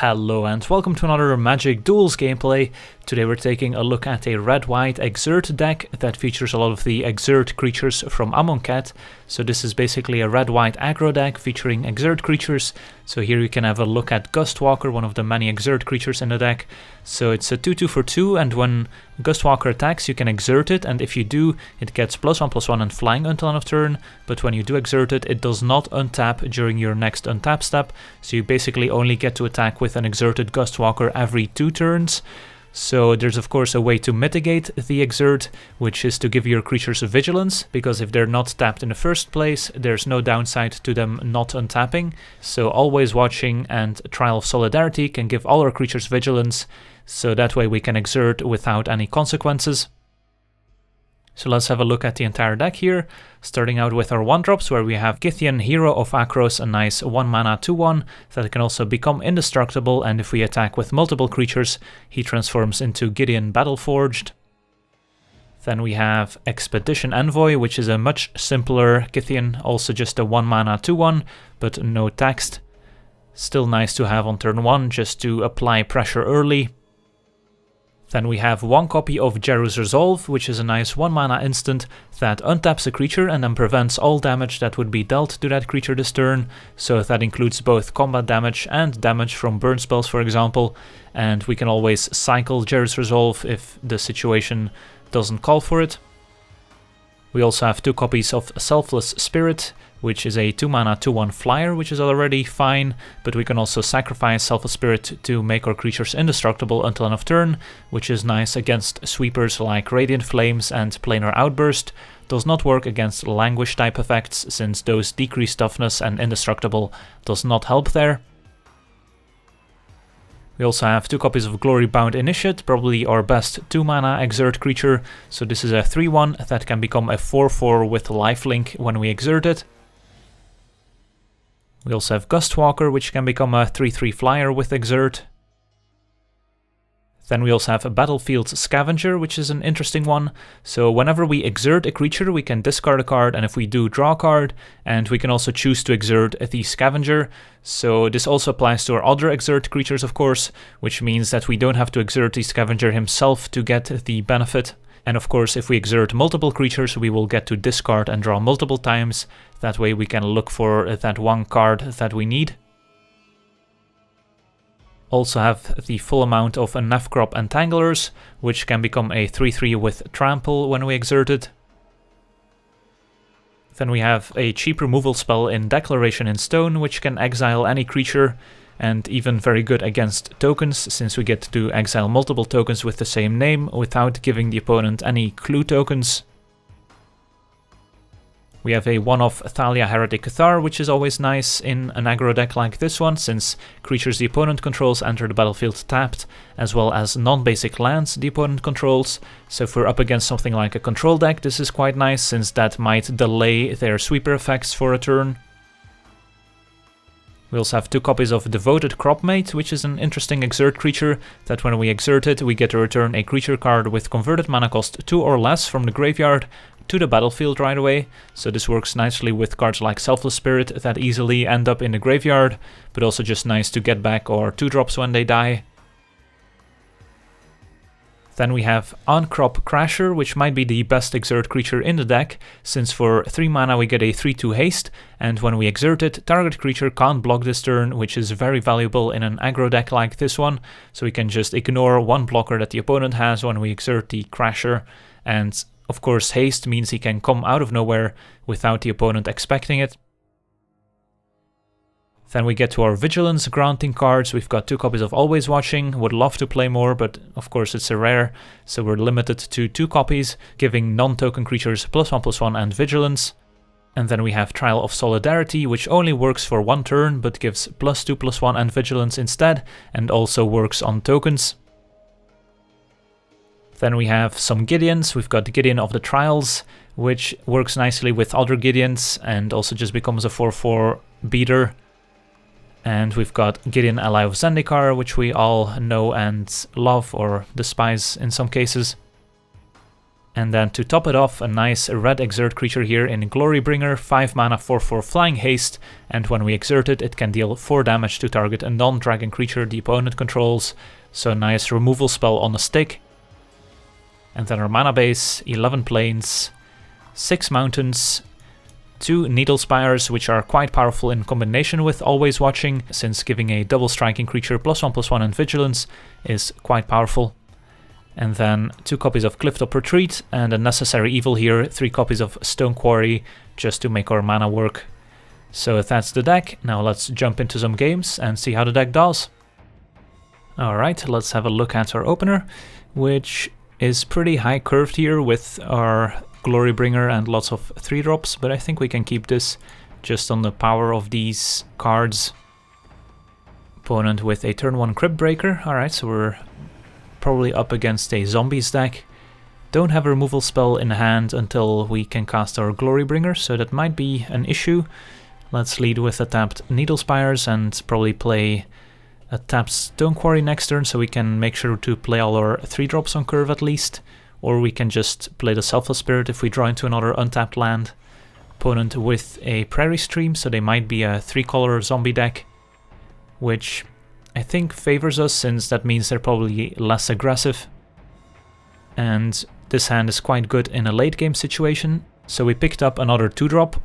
Hello and welcome to another Magic Duels gameplay. Today we're taking a look at a red-white Exert deck that features a lot of the Exert creatures from Amonkhet. So this is basically a red-white aggro deck featuring Exert creatures. So here you can have a look at Gust Walker, one of the many Exert creatures in the deck. So it's a 2/2 for 2, and when Gust Walker attacks you can exert it, and if you do it gets +1/+1 and flying until end of turn, but when you do exert it, it does not untap during your next untap step, so you basically only get to attack with an exerted Gust Walker every 2 turns. So there's of course a way to mitigate the exert, which is to give your creatures vigilance, because if they're not tapped in the first place, there's no downside to them not untapping. So Always Watching and Trial of Solidarity can give all our creatures vigilance, so that way we can exert without any consequences. So let's have a look at the entire deck here, starting out with our 1-drops, where we have Kytheon, Hero of Akros, a nice 1 mana 2/1 that can also become indestructible, and if we attack with multiple creatures, he transforms into Gideon Battleforged. Then we have Expedition Envoy, which is a much simpler Kytheon, also just a 1 mana 2/1, but no text. Still nice to have on turn 1, just to apply pressure early. Then we have 1 copy of Djeru's Resolve, which is a nice 1 mana instant that untaps a creature and then prevents all damage that would be dealt to that creature this turn. So that includes both combat damage and damage from burn spells, for example. And we can always cycle Djeru's Resolve if the situation doesn't call for it. We also have 2 copies of Selfless Spirit, which is a 2 mana 2/1 flyer, which is already fine, but we can also sacrifice Selfless Spirit to make our creatures indestructible until end of turn, which is nice against sweepers like Radiant Flames and Planar Outburst. Does not work against Languish type effects, since those decrease toughness and indestructible does not help there. We also have 2 copies of Glorybound Initiate, probably our best 2 mana Exert creature. So this is a 3/1 that can become a 4/4 with lifelink when we exert it. We also have Gust Walker, which can become a 3/3 flyer with Exert. Then we also have a Battlefield Scavenger, which is an interesting one. So whenever we exert a creature, we can discard a card, and if we do, draw a card, and we can also choose to exert the Scavenger. So this also applies to our other exert creatures, of course, which means that we don't have to exert the Scavenger himself to get the benefit. And of course, if we exert multiple creatures, we will get to discard and draw multiple times. That way we can look for that 1 card that we need. Also have the full amount of Nef-Crop Entanglers, which can become a 3/3 with Trample when we exert it. Then we have a cheap removal spell in Declaration in Stone, which can exile any creature, and even very good against tokens, since we get to exile multiple tokens with the same name without giving the opponent any clue tokens. We have a 1-off Thalia, Heretic, Cathar, which is always nice in an aggro deck like this one, since creatures the opponent controls enter the battlefield tapped, as well as non-basic lands the opponent controls. So if we're up against something like a control deck, this is quite nice, since that might delay their sweeper effects for a turn. We also have 2 copies of Devoted Cropmate, which is an interesting exert creature that when we exert it, we get to return a creature card with converted mana cost 2 or less from the graveyard to the battlefield right away. So this works nicely with cards like Selfless Spirit that easily end up in the graveyard, but also just nice to get back our 2-drops when they die. Then we have Ahn-Crop Crasher, which might be the best exert creature in the deck, since for 3 mana we get a 3/2 haste, and when we exert it, target creature can't block this turn, which is very valuable in an aggro deck like this one. So we can just ignore 1 blocker that the opponent has when we exert the Crasher, and of course haste means he can come out of nowhere without the opponent expecting it. Then we get to our Vigilance granting cards. We've got 2 copies of Always Watching. Would love to play more, but of course it's a rare, so we're limited to 2 copies, giving non-token creatures +1/+1 and Vigilance. And then we have Trial of Solidarity, which only works for 1 turn, but gives +2/+1 and Vigilance instead, and also works on tokens. Then we have some Gideons. We've got Gideon of the Trials, which works nicely with other Gideons, and also just becomes a 4/4 beater. And we've got Gideon, Ally of Zendikar, which we all know and love, or despise in some cases. And then to top it off, a nice red Exert creature here in Glorybringer, 5 mana, 4/4 flying haste, and when we exert it, it can deal 4 damage to target a non-dragon creature the opponent controls, so a nice removal spell on a stick. And then our mana base, 11 plains, 6 mountains, 2 Needle Spires, which are quite powerful in combination with Always Watching, since giving a double striking creature +1/+1 and Vigilance is quite powerful. And then 2 copies of Clifftop Retreat, and a necessary evil here, 3 copies of Stone Quarry, just to make our mana work. So that's the deck. Now let's jump into some games and see how the deck does. Alright, let's have a look at our opener, which is pretty high curved here with our Glorybringer and lots of 3-drops, but I think we can keep this just on the power of these cards. Opponent with a turn 1 Crypt Breaker. Alright, so we're probably up against a zombies deck. Don't have a removal spell in hand until we can cast our Glorybringer, so that might be an issue. Let's lead with a tapped Needle Spires and probably play a tapped Stone Quarry next turn, so we can make sure to play all our 3-drops on curve at least. Or we can just play the Selfless Spirit if we draw into another untapped land. Opponent with a Prairie Stream, so they might be a 3-color zombie deck, which I think favors us, since that means they're probably less aggressive. And this hand is quite good in a late game situation. So we picked up another 2-drop,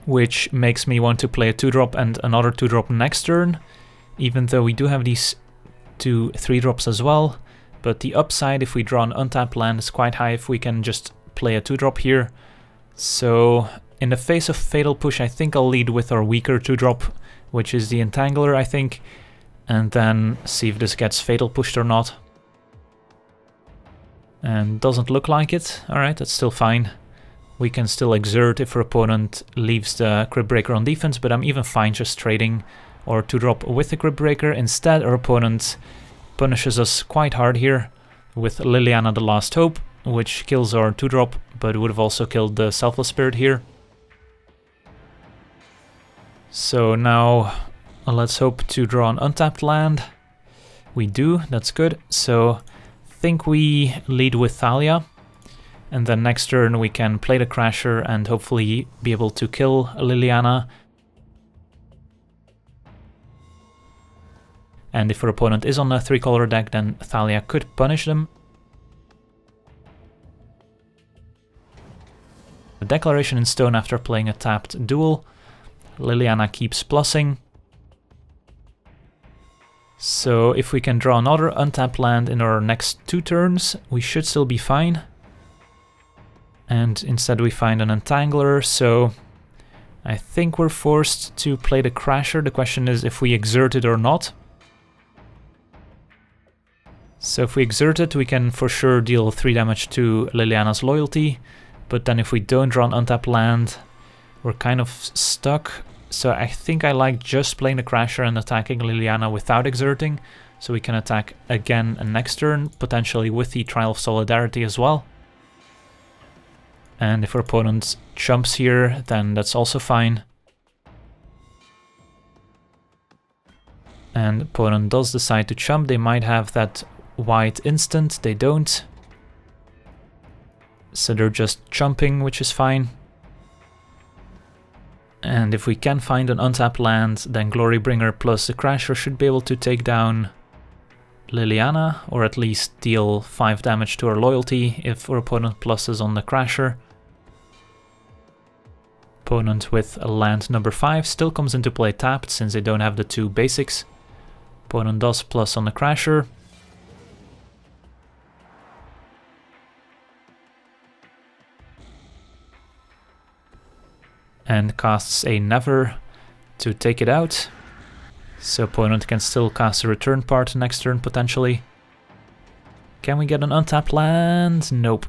which makes me want to play a 2-drop and another 2-drop next turn, even though we do have these 2 3-drops as well. But the upside if we draw an untapped land is quite high if we can just play a 2-drop here. So in the face of Fatal Push, I think I'll lead with our weaker 2-drop, which is the Entangler, I think. And then see if this gets Fatal Pushed or not. And doesn't look like it. Alright, that's still fine. We can still exert if our opponent leaves the Crypt Breaker on defense, but I'm even fine just trading our 2-drop with the Crypt Breaker. Instead, our opponent punishes us quite hard here with Liliana the Last Hope, which kills our 2-drop, but would have also killed the Selfless Spirit here. So now let's hope to draw an untapped land. We do, that's good. So I think we lead with Thalia, and then next turn we can play the Crasher and hopefully be able to kill Liliana. And if our opponent is on a 3-color deck, then Thalia could punish them. The Declaration in Stone after playing a tapped Duel. Liliana keeps plussing. So if we can draw another untapped land in our next 2 turns, we should still be fine. And instead we find an Entangler, so I think we're forced to play the Crasher. The question is if we exert it or not. So if we exert it, we can for sure deal 3 damage to Liliana's Loyalty, but then if we don't draw an untapped land, we're kind of stuck. So I think I like just playing the Crasher and attacking Liliana without exerting, so we can attack again next turn, potentially with the Trial of Solidarity as well. And if our opponent chumps here, then that's also fine. And opponent does decide to chump, they might have that white instant, they don't. So they're just chumping, which is fine. And if we can find an untapped land, then Glorybringer plus the Crasher should be able to take down Liliana, or at least deal 5 damage to her Loyalty if our opponent pluses on the Crasher. Opponent with a land number 5 still comes into play tapped, since they don't have the 2 basics. Opponent does plus on the Crasher. And casts a Never to take it out. So opponent can still cast a return part next turn potentially. Can we get an untapped land? Nope.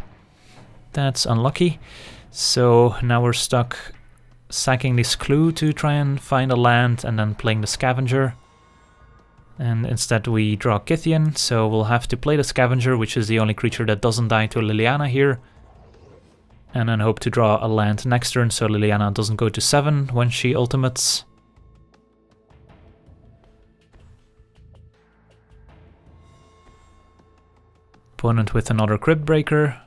That's unlucky. So now we're stuck sacking this clue to try and find a land and then playing the Scavenger. And instead we draw Kytheon, so we'll have to play the Scavenger, which is the only creature that doesn't die to Liliana here. And then hope to draw a land next turn so Liliana doesn't go to 7 when she ultimates. Opponent with another Crypt Breaker.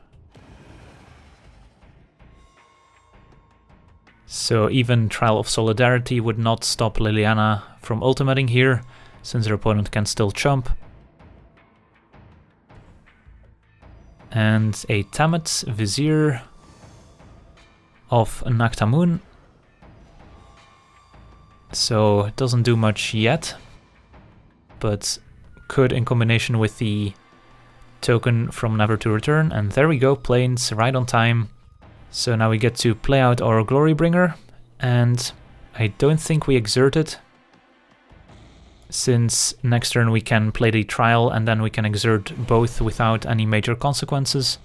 So even Trial of Solidarity would not stop Liliana from ultimating here, since her opponent can still chump. And a Tamet Vizier of Naktamun. So it doesn't do much yet, but could in combination with the token from Never to Return. And there we go, planes right on time. So now we get to play out our Glorybringer, and I don't think we exert it, since next turn we can play the Trial and then we can exert both without any major consequences.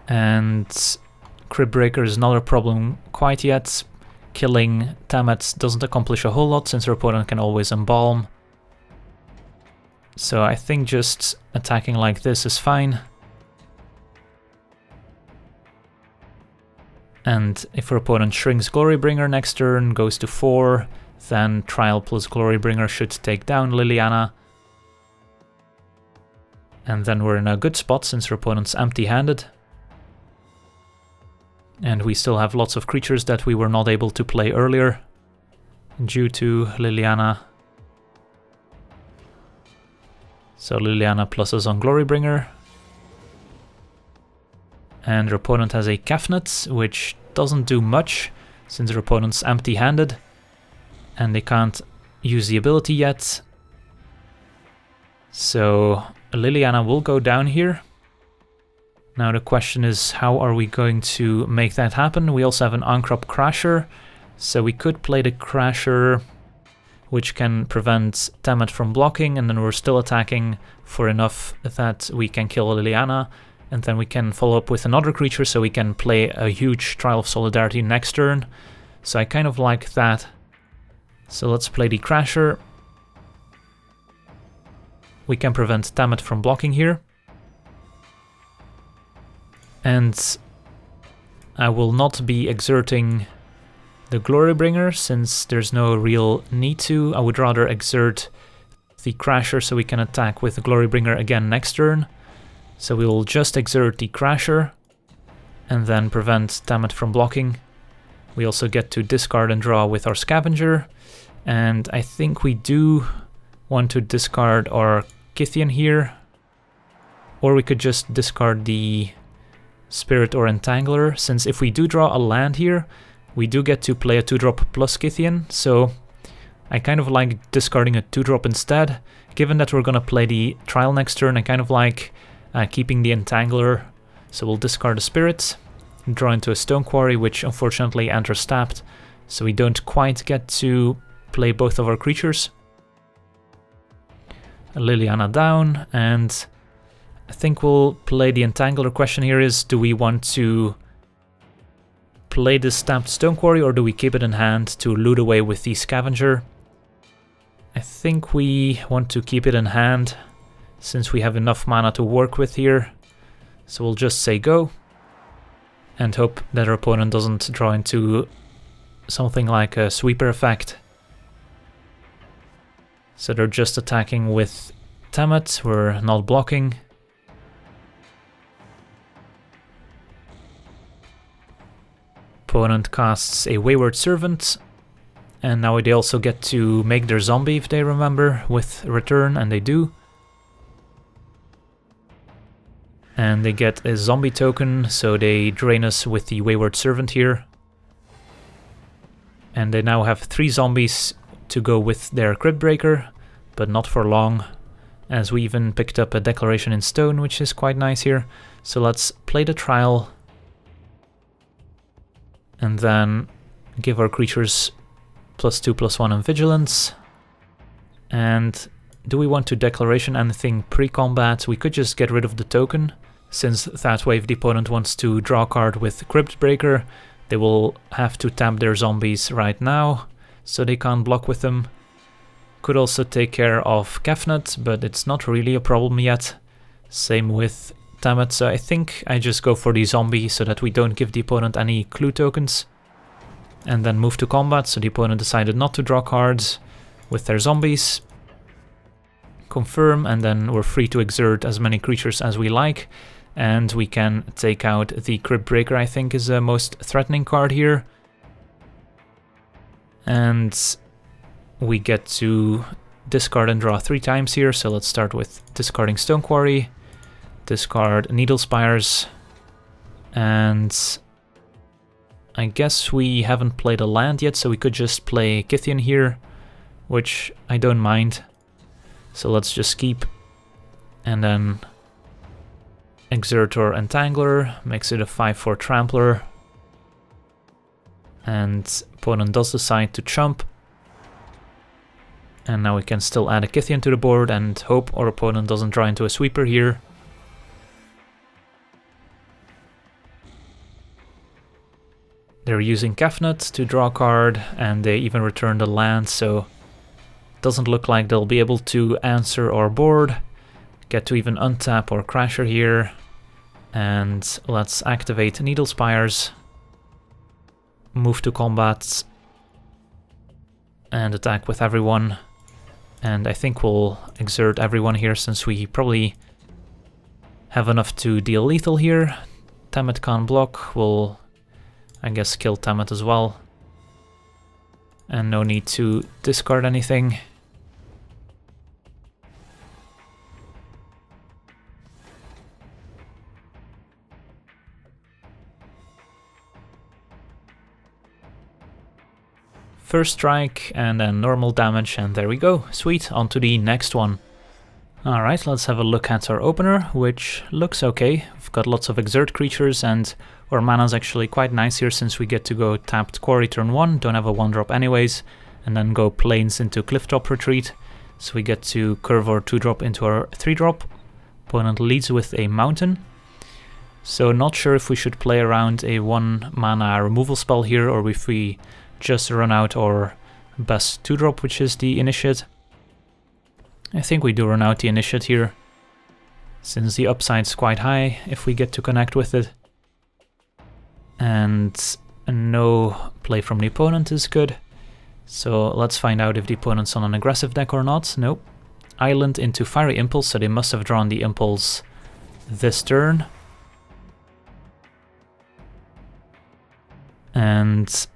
And Cryptbreaker is not a problem quite yet. Killing Tamet doesn't accomplish a whole lot, since her opponent can always embalm. So I think just attacking like this is fine. And if her opponent shrinks Glorybringer next turn, goes to 4, then Trial plus Glorybringer should take down Liliana. And then we're in a good spot, since her opponent's empty-handed. And we still have lots of creatures that we were not able to play earlier due to Liliana. So Liliana pluses on Glorybringer. And her opponent has a Kefnet, which doesn't do much, since her opponent's empty-handed. And they can't use the ability yet. So Liliana will go down here. Now the question is, how are we going to make that happen? We also have an Ahn-Crop Crasher, so we could play the Crasher, which can prevent Tamet from blocking, and then we're still attacking for enough that we can kill Liliana, and then we can follow up with another creature, so we can play a huge Trial of Solidarity next turn. So I kind of like that. So let's play the Crasher. We can prevent Tamet from blocking here. And I will not be exerting the Glorybringer, since there's no real need to. I would rather exert the Crasher so we can attack with the Glorybringer again next turn. So we will just exert the Crasher and then prevent Tamet from blocking. We also get to discard and draw with our Scavenger. And I think we do want to discard our Kytheon here. Or we could just discard the Spirit or Entangler, since if we do draw a land here, we do get to play a 2-drop plus Kytheon, so I kind of like discarding a 2-drop instead. Given that we're gonna play the Trial next turn, I kind of like keeping the Entangler, so we'll discard the Spirit, draw into a Stone Quarry, which unfortunately enters tapped, so we don't quite get to play both of our creatures. Liliana down, and I think we'll play the Entangler. Question here is, do we want to play this tapped Stone Quarry, or do we keep it in hand to loot away with the Scavenger? I think we want to keep it in hand, since we have enough mana to work with here. So we'll just say go, and hope that our opponent doesn't draw into something like a sweeper effect. So they're just attacking with Tamet, we're not blocking. Opponent casts a Wayward Servant, and now they also get to make their zombie if they remember with return, and they do. And they get a zombie token, so they drain us with the Wayward Servant here. And they now have 3 zombies to go with their Cryptbreaker, but not for long, as we even picked up a Declaration in Stone, which is quite nice here. So let's play the Trial, and then give our creatures +2/+1 in Vigilance. And do we want to Declaration anything pre-combat? We could just get rid of the token, since that way if the opponent wants to draw a card with Cryptbreaker, they will have to tap their zombies right now, so they can't block with them. Could also take care of Kefnet, but it's not really a problem yet. Same with Tamet, so I think I just go for the zombie so that we don't give the opponent any clue tokens. And then move to combat, so the opponent decided not to draw cards with their zombies. Confirm, and then we're free to exert as many creatures as we like. And we can take out the Cryptbreaker, I think is the most threatening card here. And we get to discard and draw 3 times here, so let's start with discarding Stone Quarry, discard Needle Spires, and I guess we haven't played a land yet, so we could just play Kytheon here, which I don't mind. So let's just keep, and then Exert or Entangler makes it a 5/4 Trampler, and opponent does decide to chump. And now we can still add a Kytheon to the board and hope our opponent doesn't draw into a sweeper here. They're using Kefnet to draw a card, and they even returned a land, so it doesn't look like they'll be able to answer our board. Get to even untap or Crasher here. And let's activate Needle Spires. Move to combat. And attack with everyone. And I think we'll exert everyone here since we probably have enough to deal lethal here. Tammet can't block. We'll, I guess, kill Tammet as well. And no need to discard anything. First strike, and then normal damage, and there we go. Sweet, on to the next one. Alright, let's have a look at our opener, which looks okay. We've got lots of Exert creatures, and our mana's actually quite nice here since we get to go tapped Quarry turn 1, don't have a 1-drop anyways, and then go Plains into Clifftop Retreat. So we get to curve our 2-drop into our 3-drop. Opponent leads with a Mountain. So not sure if we should play around a 1-mana removal spell here, or if we just run out our best 2-drop, which is the Initiate. I think we do run out the Initiate here, since the upside's quite high if we get to connect with it. And no play from the opponent is good. So let's find out if the opponent's on an aggressive deck or not. Nope. Island into Fiery Impulse, so they must have drawn the Impulse this turn. And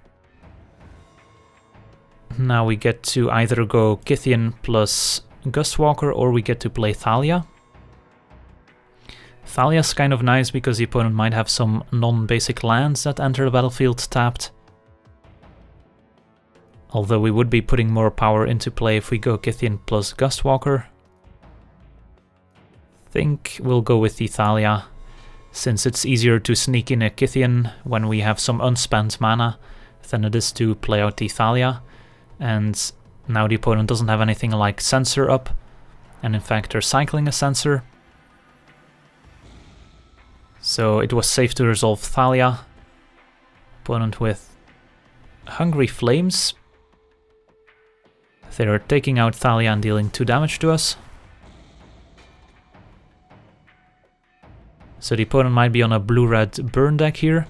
now we get to either go Kytheon plus Gust Walker, or we get to play Thalia. Thalia's kind of nice because the opponent might have some non-basic lands that enter the battlefield tapped. Although we would be putting more power into play if we go Kytheon plus Gust Walker. I think we'll go with the Thalia, since it's easier to sneak in a Kytheon when we have some unspent mana than it is to play out the Thalia. And now the opponent doesn't have anything like Censor up, and in fact they're cycling a Censor. So it was safe to resolve Thalia. Opponent with Hungry Flames. They're taking out Thalia and dealing 2 damage to us. So the opponent might be on a blue-red burn deck here.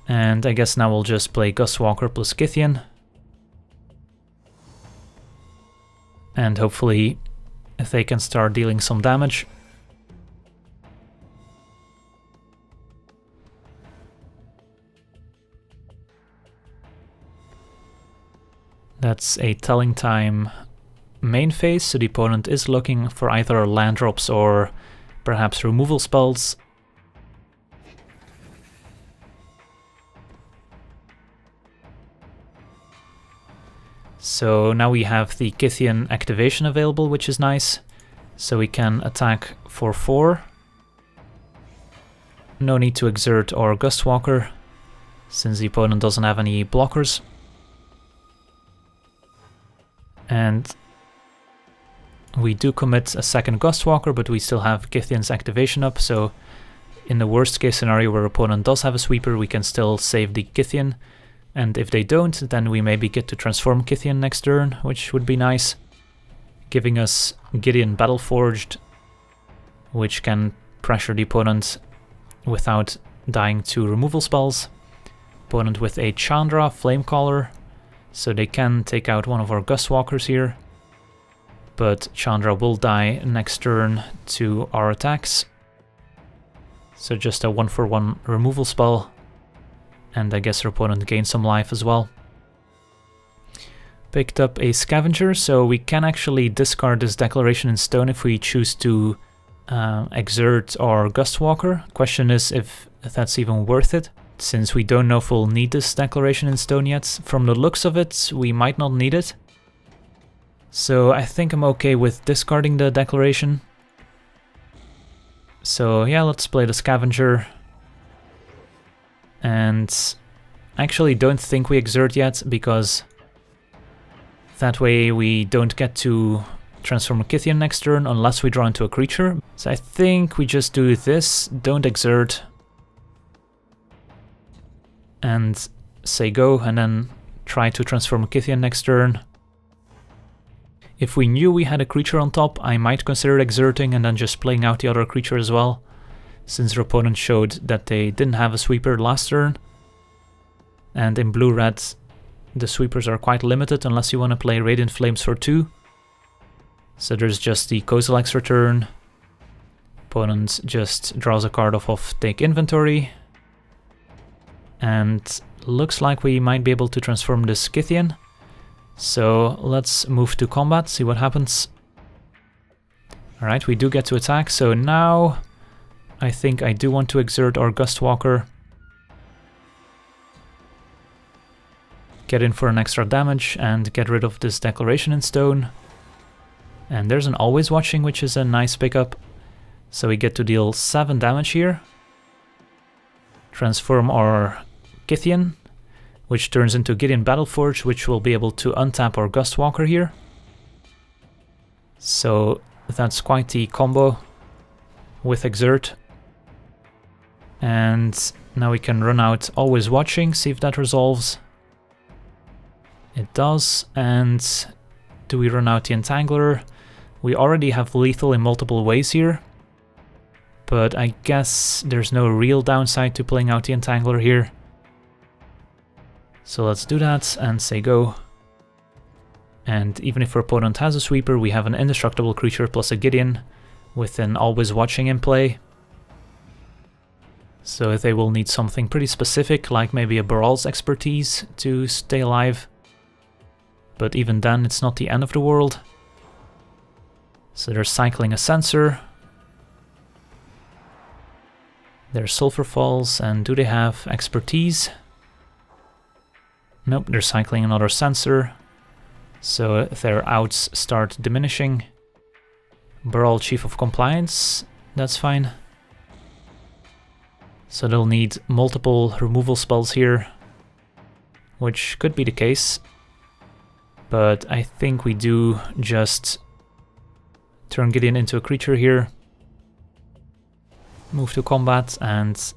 And I guess now we'll just play Gust Walker plus Kytheon. And hopefully they can start dealing some damage. That's a Telling Time main phase, so the opponent is looking for either land drops or perhaps removal spells. So now we have the Kytheon activation available, which is nice. So we can attack for 4. No need to Exert or Gust Walker, since the opponent doesn't have any blockers. And we do commit a second Gust Walker, but we still have Kytheon's activation up, so in the worst case scenario where opponent does have a sweeper, we can still save the Kytheon. And if they don't, then we maybe get to transform Kytheon next turn, which would be nice. Giving us Gideon Battleforged, which can pressure the opponent without dying to removal spells. Opponent with a Chandra Flamecaller, so they can take out one of our Gust Walkers here. But Chandra will die next turn to our attacks. So just a 1-for-1 removal spell. And I guess our opponent gains some life as well. Picked up a Scavenger, so we can actually discard this Declaration in Stone if we choose to Exert or Gust Walker. Question is if that's even worth it, since we don't know if we'll need this Declaration in Stone yet. From the looks of it, we might not need it. So I think I'm okay with discarding the Declaration. So yeah, let's play the Scavenger. And I actually don't think we Exert yet, because that way we don't get to transform a Kytheon next turn unless we draw into a creature. So I think we just do this, don't Exert, and say go, and then try to transform a Kytheon next turn. If we knew we had a creature on top, I might consider exerting and then just playing out the other creature as well, since our opponent showed that they didn't have a sweeper last turn. And in blue-red, the sweepers are quite limited unless you want to play Radiant Flames for 2. So there's just the Kozilek's return. Opponent just draws a card off Take Inventory. And looks like we might be able to transform this Kytheon. So let's move to combat, see what happens. Alright, we do get to attack, so now I think I do want to Exert our Gust Walker. Get in for an extra damage and get rid of this Declaration in Stone. And there's an Always Watching, which is a nice pickup. So we get to deal 7 damage here. Transform our Kytheon, which turns into Gideon Battleforge, which will be able to untap our Gust Walker here. So that's quite the combo with Exert. And now we can run out Always Watching, see if that resolves. It does. And do we run out the Entangler? We already have lethal in multiple ways here, but I guess there's no real downside to playing out the Entangler here. So let's do that and say go. And even if our opponent has a sweeper, we have an indestructible creature plus a Gideon with an Always Watching in play. So they will need something pretty specific, like maybe a Baral's Expertise to stay alive. But even then, it's not the end of the world. So they're cycling a Sensor. There's Sulfur Falls, and do they have Expertise? Nope, they're cycling another Sensor. So their outs start diminishing. Baral Chief of Compliance, that's fine. So they'll need multiple removal spells here, which could be the case. But I think we do just turn Gideon into a creature here. Move to combat and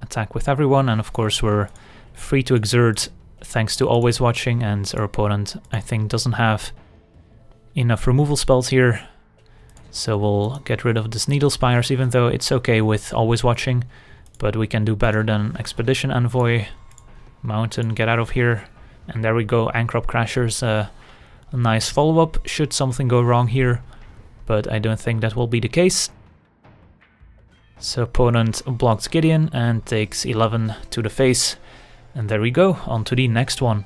attack with everyone, and of course we're free to Exert thanks to Always Watching, and our opponent I think doesn't have enough removal spells here. So we'll get rid of this Needle Spires, even though it's okay with Always Watching, but we can do better than Expedition Envoy. Mountain, get out of here. And there we go, Ahn-Crop Crasher's a nice follow-up should something go wrong here, but I don't think that will be the case. So opponent blocks Gideon and takes 11 to the face. And there we go, on to the next one.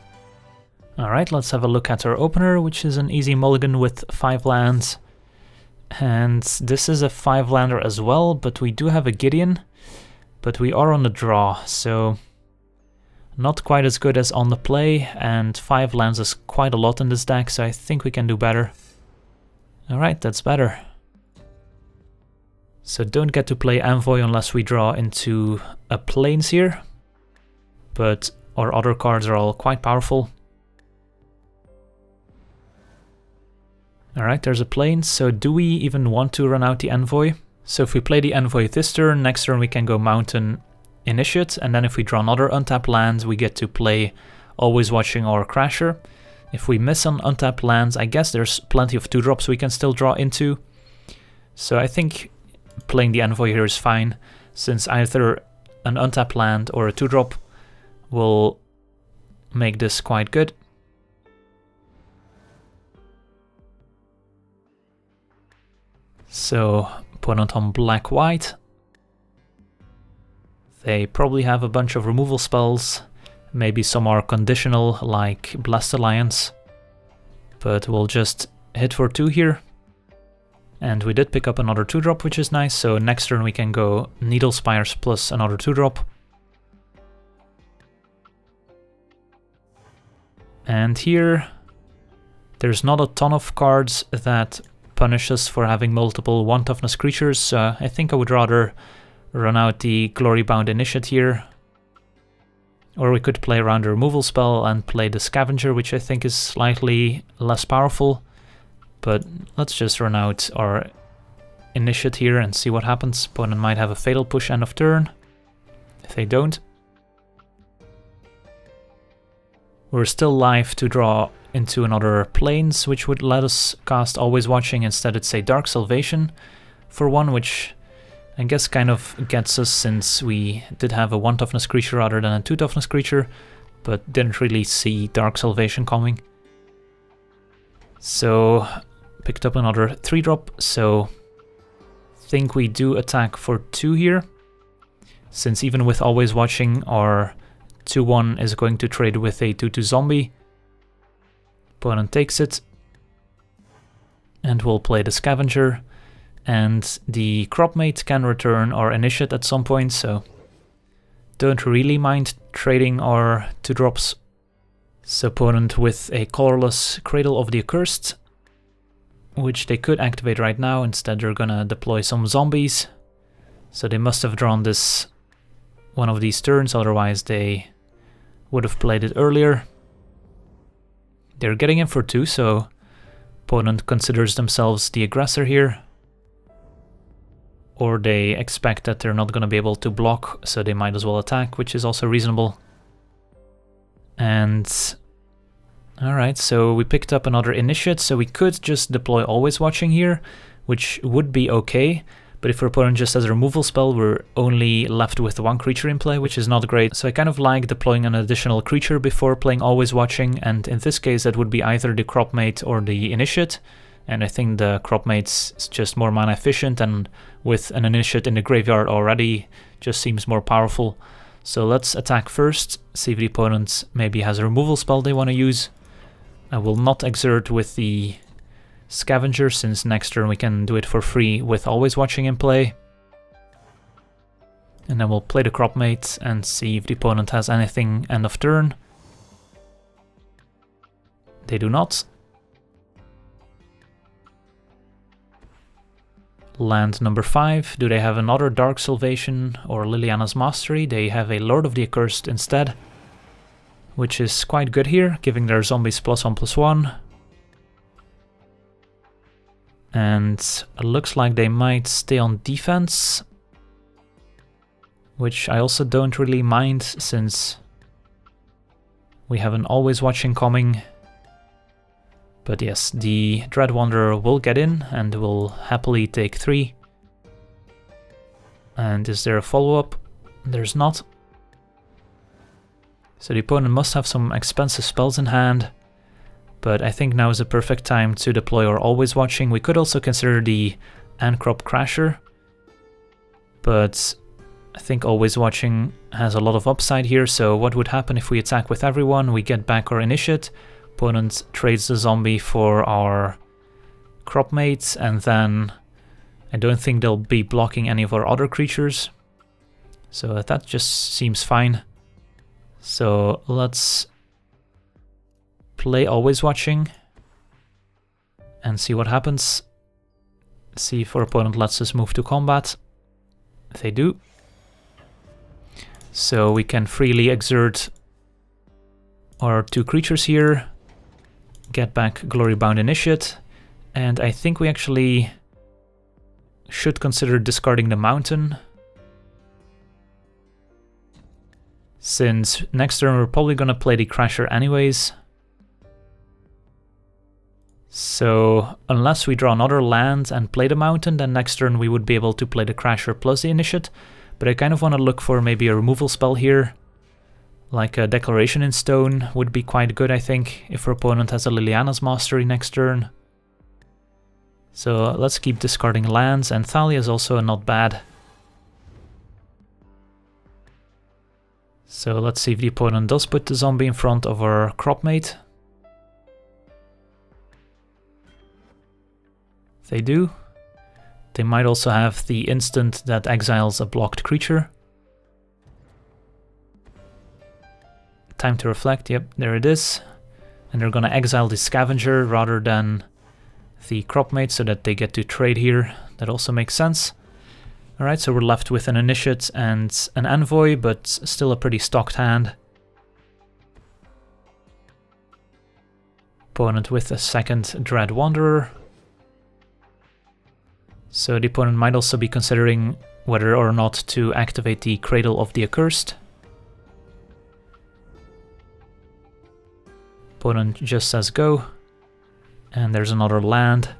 Alright, let's have a look at our opener, which is an easy mulligan with 5 lands. And this is a 5-lander as well, but we do have a Gideon. But we are on the draw, so not quite as good as on the play, and 5 lands is quite a lot in this deck, so I think we can do better. Alright, that's better. So don't get to play Envoy unless we draw into a Plains here, but our other cards are all quite powerful. Alright, there's a Plains, so do we even want to run out the Envoy? So if we play the Envoy this turn, next turn we can go Mountain Initiate, and then if we draw another untapped land, we get to play Always Watching or Crasher. If we miss on untapped lands, I guess there's plenty of 2-drops we can still draw into. So I think playing the Envoy here is fine, since either an untapped land or a 2-drop will make this quite good. So opponent on black-white. They probably have a bunch of removal spells. Maybe some are conditional, like Blessed Alliance. But we'll just hit for 2 here. And we did pick up another 2-drop, which is nice. So next turn we can go Needle Spires plus another 2-drop. And here, there's not a ton of cards that punish us for having multiple 1 toughness creatures. I think I would rather run out the Glorybound Initiate here. Or we could play around a removal spell and play the Scavenger, which I think is slightly less powerful. But let's just run out our Initiate here and see what happens. Opponent might have a Fatal Push end of turn. If they don't, we're still live to draw into another Plains, which would let us cast Always Watching. Instead it's a Dark Salvation for 1, which I guess kind of gets us, since we did have a 1 toughness creature rather than a 2 toughness creature, but didn't really see Dark Salvation coming. So picked up another 3-drop, so think we do attack for 2 here, since even with Always Watching our 2-1 is going to trade with a 2-2 zombie. Opponent takes it, and we'll play the Scavenger, and the Cropmate can return our Initiate at some point, so don't really mind trading our 2-drops. So opponent with a colorless Cradle of the Accursed, which they could activate right now. Instead they're gonna deploy some zombies, so they must have drawn this one of these turns, otherwise they would have played it earlier. They're getting in for 2, so opponent considers themselves the aggressor here. Or they expect that they're not going to be able to block, so they might as well attack, which is also reasonable. And alright, so we picked up another Initiate, so we could just deploy Always Watching here, which would be okay. But if our opponent just has a removal spell, we're only left with 1 creature in play, which is not great. So I kind of like deploying an additional creature before playing Always Watching, and in this case that would be either the Cropmate or the Initiate. And I think the Cropmate's just more mana efficient, and with an Initiate in the graveyard already, just seems more powerful. So let's attack first, see if the opponent maybe has a removal spell they want to use. I will not exert with the Scavenger, since next turn we can do it for free with Always Watching in play. And then we'll play the Cropmate and see if the opponent has anything end of turn. They do not. Land number 5, do they have another Dark Salvation or Liliana's Mastery? They have a Lord of the Accursed instead, which is quite good here, giving their zombies +1/+1. And it looks like they might stay on defense, which I also don't really mind, since we have an Always Watching coming. But yes, the Dread Wanderer will get in and will happily take 3. And is there a follow-up? There's not. So the opponent must have some expensive spells in hand. But I think now is a perfect time to deploy our Always Watching. We could also consider the Ahn-Crop Crasher, but I think Always Watching has a lot of upside here. So what would happen if we attack with everyone? We get back our Initiate, opponent trades the zombie for our Cropmate, and then I don't think they'll be blocking any of our other creatures. So that just seems fine. So let's play Always Watching and see what happens. See if our opponent lets us move to combat. If they do, so we can freely exert our 2 creatures here, get back Glorybound Initiate, and I think we actually should consider discarding the Mountain, since next turn we're probably going to play the Crasher anyways. So unless we draw another land and play the Mountain, then next turn we would be able to play the Crasher plus the Initiate. But I kind of want to look for maybe a removal spell here, like a Declaration in Stone would be quite good, I think, if our opponent has a Liliana's Mastery next turn. So let's keep discarding lands, and Thalia is also not bad. So let's see if the opponent does put the zombie in front of our crop mate. They do. They might also have the instant that exiles a blocked creature. Time to reflect, yep, there it is. And they're gonna exile the scavenger rather than the crop mate so that they get to trade here. That also makes sense. Alright, so we're left with an initiate and an envoy, but still a pretty stocked hand. Opponent with a second Dread Wanderer. So the opponent might also be considering whether or not to activate the Cradle of the Accursed. Opponent just says go. And there's another land.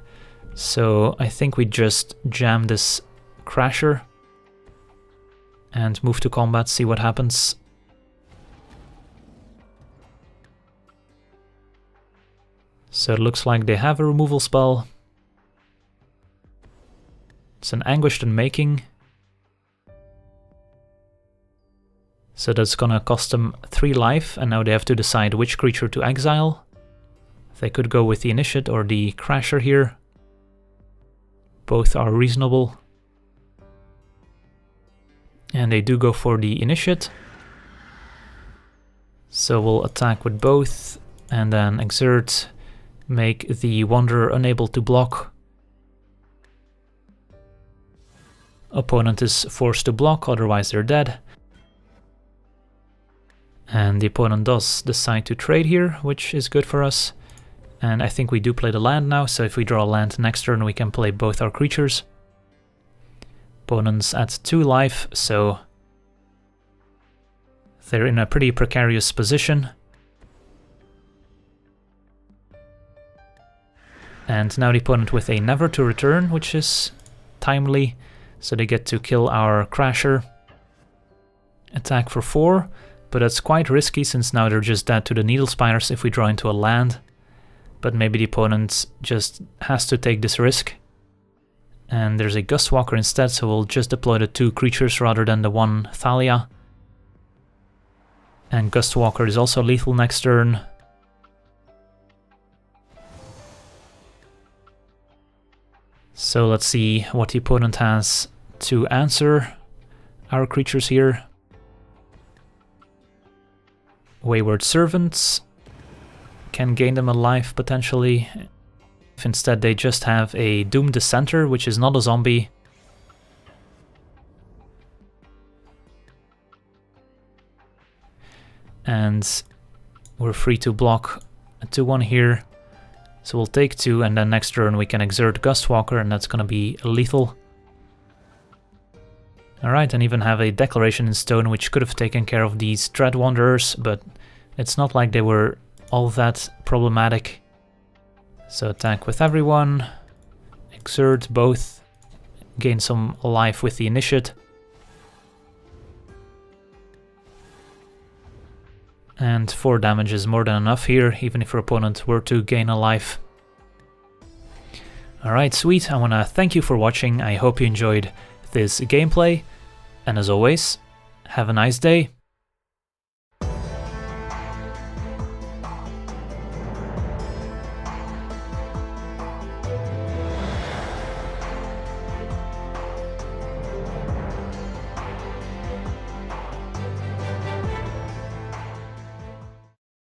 So I think we just jam this Crasher and move to combat, see what happens. So it looks like they have a removal spell. It's an Anguished Unmaking. So that's gonna cost them 3 life, and now they have to decide which creature to exile. They could go with the Initiate or the Crasher here. Both are reasonable. And they do go for the Initiate. So we'll attack with both, and then Exert, make the Wanderer unable to block. Opponent is forced to block, otherwise they're dead. And the opponent does decide to trade here, which is good for us. And I think we do play the land now, so if we draw a land next turn we can play both our creatures. Opponent's at 2 life, so they're in a pretty precarious position. And now the opponent with a Never to Return, which is timely, so they get to kill our Crasher. Attack for 4, but that's quite risky since now they're just dead to the Needle Spires if we draw into a land. But maybe the opponent just has to take this risk. And there's a Gust Walker instead, so we'll just deploy the 2 creatures rather than the 1 Thalia. And Gust Walker is also lethal next turn. So let's see what the opponent has to answer our creatures here. Wayward Servants. Can gain them a life potentially. If instead they just have a Doom Dissenter, which is not a zombie. And we're free to block a 2/1 here. So we'll take 2, and then next turn we can Exert Gust Walker, and that's gonna be lethal. Alright, and even have a Declaration in Stone, which could have taken care of these Dread Wanderers, but it's not like they were all that problematic. So attack with everyone, Exert both, gain some life with the Initiate. And 4 damage is more than enough here, even if your opponent were to gain a life. Alright, sweet, I wanna thank you for watching, I hope you enjoyed this gameplay, and as always, have a nice day.